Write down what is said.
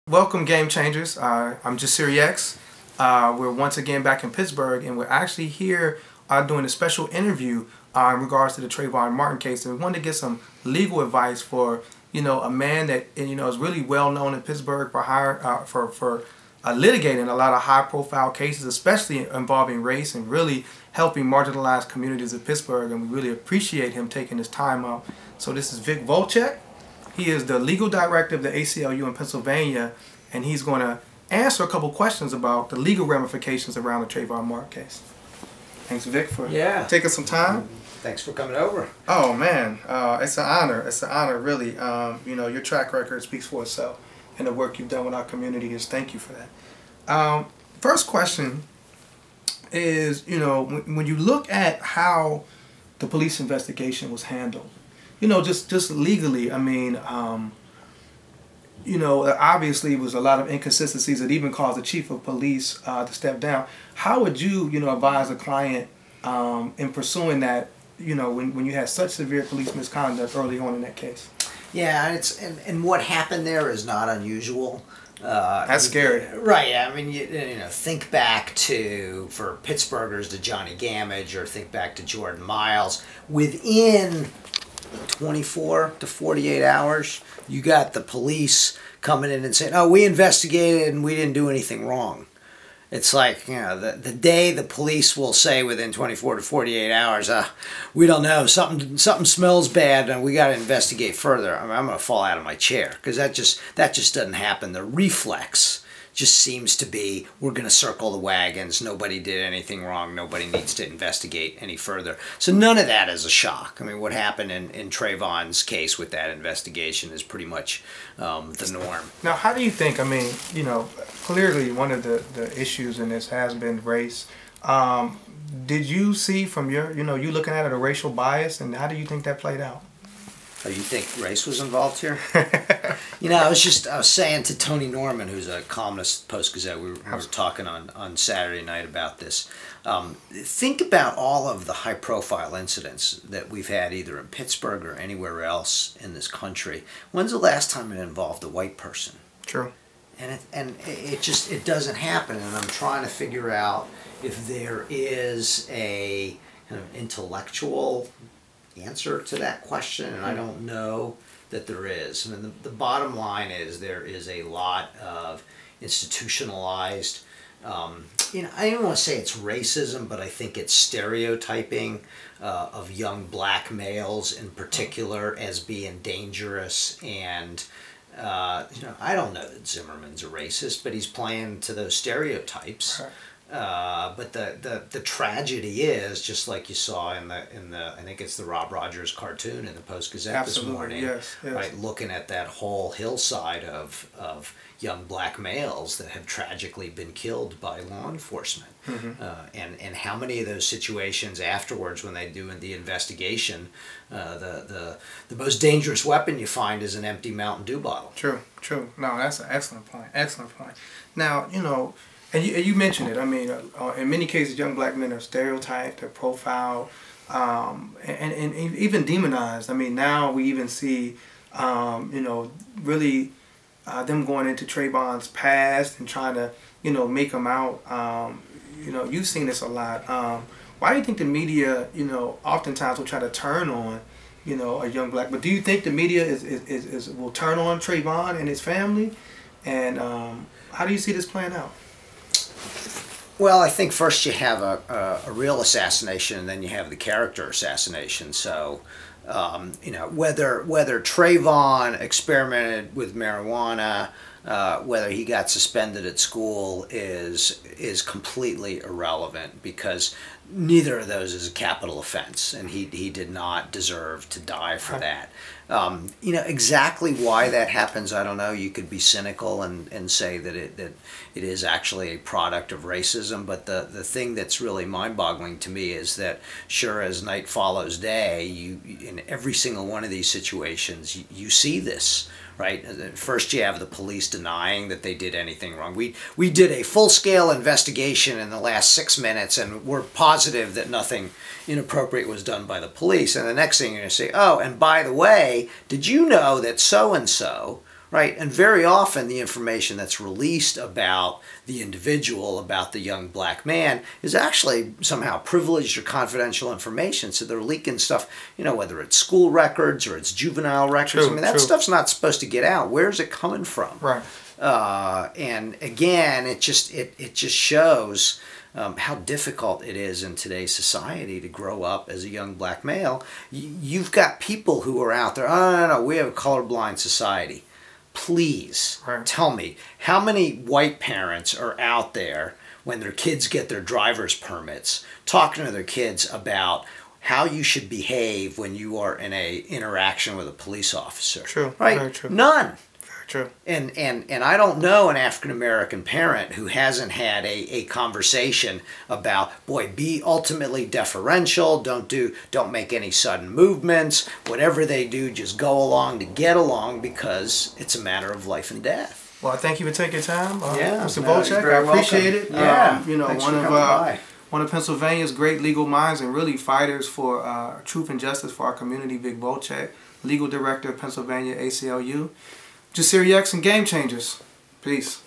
Welcome, Game Changers. I'm Jasiri X. We're once again back in Pittsburgh, and we're actually here doing a special interview in regards to the Trayvon Martin case. And we wanted to get some legal advice for a man that is really well known in Pittsburgh for litigating a lot of high-profile cases, especially involving race and really helping marginalized communities of Pittsburgh. And we really appreciate him taking his time out. So this is Vic Walczak. He is the legal director of the ACLU in Pennsylvania, and he's going to answer a couple questions about the legal ramifications around the Trayvon Martin case. Thanks, Vic, for taking some time. Thanks for coming over. Oh, man. It's an honor. It's an honor, really. Your track record speaks for itself, and the work you've done with our community is thank you for that. First question is, when you look at how the police investigation was handled, just legally, I mean, obviously it was a lot of inconsistencies that even caused the chief of police to step down. How would you, advise a client in pursuing that, when you had such severe police misconduct early on in that case? Yeah, and what happened there is not unusual. That's scary. Right, yeah. I mean, think back for Pittsburghers, to Johnny Gamage, or think back to Jordan Miles. Within 24 to 48 hours, you got the police coming in and saying, oh, we investigated and we didn't do anything wrong. It's like, the day the police will say within 24 to 48 hours, we don't know, something smells bad and we got to investigate further. I mean, I'm going to fall out of my chair, because that just doesn't happen. The reflex just seems to be, we're going to circle the wagons, nobody did anything wrong, nobody needs to investigate any further. So none of that is a shock. I mean, what happened in Trayvon's case with that investigation is pretty much the norm. Now, how do you think, clearly one of the issues in this has been race. Did you see from you looking at it, a racial bias, and how do you think that played out? Oh, you think race was involved here? I was saying to Tony Norman, who's a columnist, Post-Gazette, we were talking on Saturday night about this. Think about all of the high-profile incidents that we've had either in Pittsburgh or anywhere else in this country. When's the last time it involved a white person? True. And it doesn't happen, and I'm trying to figure out if there is a kind of intellectual answer to that question, and I don't know that there is. I mean, the bottom line is there is a lot of institutionalized, I don't want to say it's racism, but I think it's stereotyping of young black males in particular as being dangerous. And I don't know that Zimmerman's a racist, but he's playing to those stereotypes. Right. But the tragedy is, just like you saw in the I think it's the Rob Rogers cartoon in the Post-Gazette this morning, yes. Right, looking at that whole hillside of young black males that have tragically been killed by law enforcement. Mm-hmm. And how many of those situations afterwards, when they do the investigation, the most dangerous weapon you find is an empty Mountain Dew bottle. True. No, that's an excellent point. Now, and you mentioned it. I mean, in many cases, young black men are stereotyped, they're profiled, and even demonized. I mean, now we even see, really them going into Trayvon's past and trying to, make him out. You've seen this a lot. Why do you think the media, oftentimes will try to turn on, a young black? But do you think the media will turn on Trayvon and his family? And how do you see this playing out? Well, I think first you have a real assassination, and then you have the character assassination. So, whether Trayvon experimented with marijuana, whether he got suspended at school is completely irrelevant, because neither of those is a capital offense, and he did not deserve to die for that. Exactly why that happens, I don't know. You could be cynical and say that it is actually a product of racism, but the thing that's really mind-boggling to me is that, sure as night follows day, in every single one of these situations, you see this. Right? First you have the police denying that they did anything wrong. We did a full-scale investigation in the last 6 minutes, and we're positive that nothing inappropriate was done by the police. And the next thing you're going to say, oh, and by the way, did you know that so-and-so Right, and very often the information that's released about the individual, about the young black man, is actually somehow privileged or confidential information. So they're leaking stuff, you know, whether it's school records or it's juvenile records. True, I mean, that true. stuff's not supposed to get out. Where's it coming from? Right. And again, it just shows how difficult it is in today's society to grow up as a young black male. You've got people who are out there, oh, no, we have a colorblind society. Please tell me, how many white parents are out there when their kids get their driver's permits talking to their kids about how you should behave when you are in a interaction with a police officer? True. Right? Very true. None. True. And I don't know an African-American parent who hasn't had a conversation about, boy, be ultimately deferential, don't make any sudden movements, whatever they do, just go along to get along, because it's a matter of life and death. Well, I thank you for taking time, Yeah, Mr. no, Walczak. you're I very appreciate welcome. it. Yeah, You know, thanks for coming by. one of Pennsylvania's great legal minds and really fighters for truth and justice for our community, Vic Walczak, Legal Director of Pennsylvania ACLU. Jasiri X and Game Changers. Peace.